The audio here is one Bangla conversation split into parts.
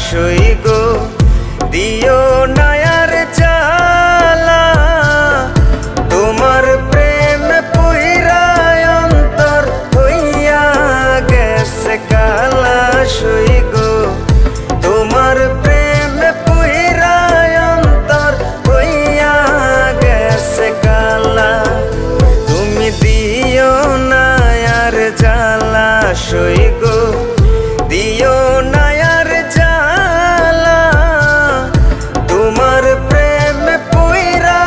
সই গো দিও নায়ার জ্বালা তোমার প্রেম পুইরা অন্তর হইয়া গেছে কালা সই গো তোমার প্রেম পুইরা অন্তর হইয়া গেছে কালা তুমি দিও নায়ার জ্বালা সই গো দিও নায়ার জ্বালা তোমার প্রেম পুইরা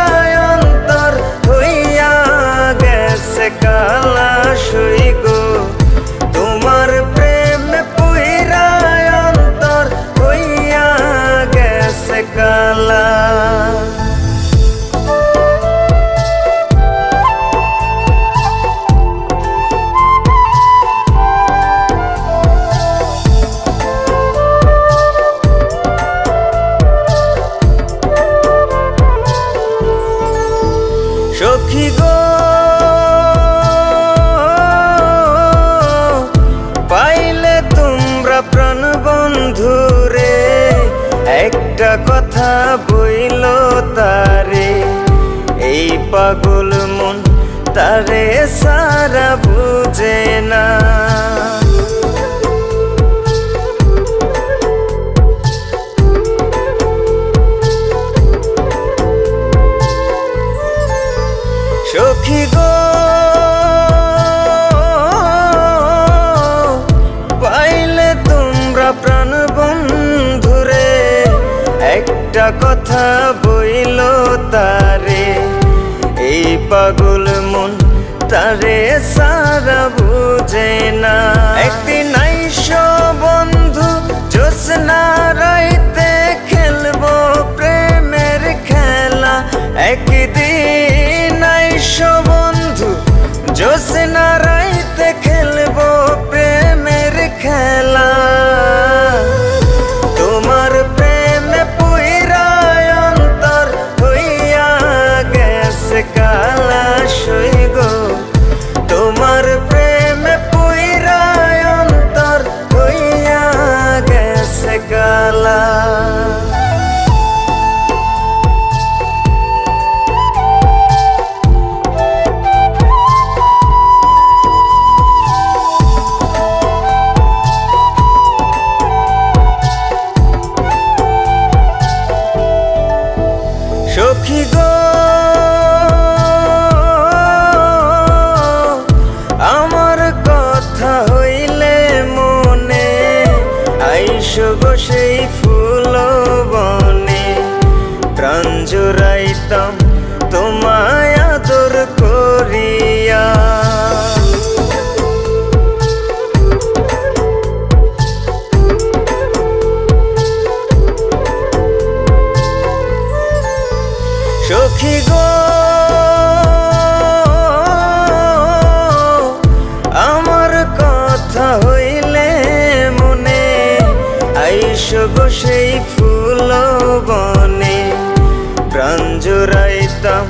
অন্তর হইয়া গেছে কালা সই গো তোমার প্রেম পুইরা অন্তর হইয়া গেছে কালা সখী গো পাইলে তোমরা প্রাণ বন্ধুরে একটা কথা বইল তারে এই পাগল মন তারে সারা বুঝে না সখী গো পাইলে তোমরা প্রাণ বন্ধুরে একটা কথা বইল তারে এই পাগল মন তারে সারা বুঝে না একদিন আইসো বন্ধু জ্যোৎস্না রাইতে খেলবো প্রেমের খেলা একদিন আইসো বন্ধু জ্যোৎস্না রাইতে খেলবো প্রেমের খেলা তোমার প্রেম পুইরা অন্তর হইয়া গেছে কালা সই গো তোমার প্রেম পুইরা অন্তর হইয়া গেছে কালা সখী গো আমার কথা হইলে মনে আইসো গো সেই ফুল বনে প্রাণ জুড়াইতাম তোমায় আদর করিয়া সখী গো আমার কথা হইলে মনে আইসো গো সেই ফুল বনে প্রাণ জুড়াইতাম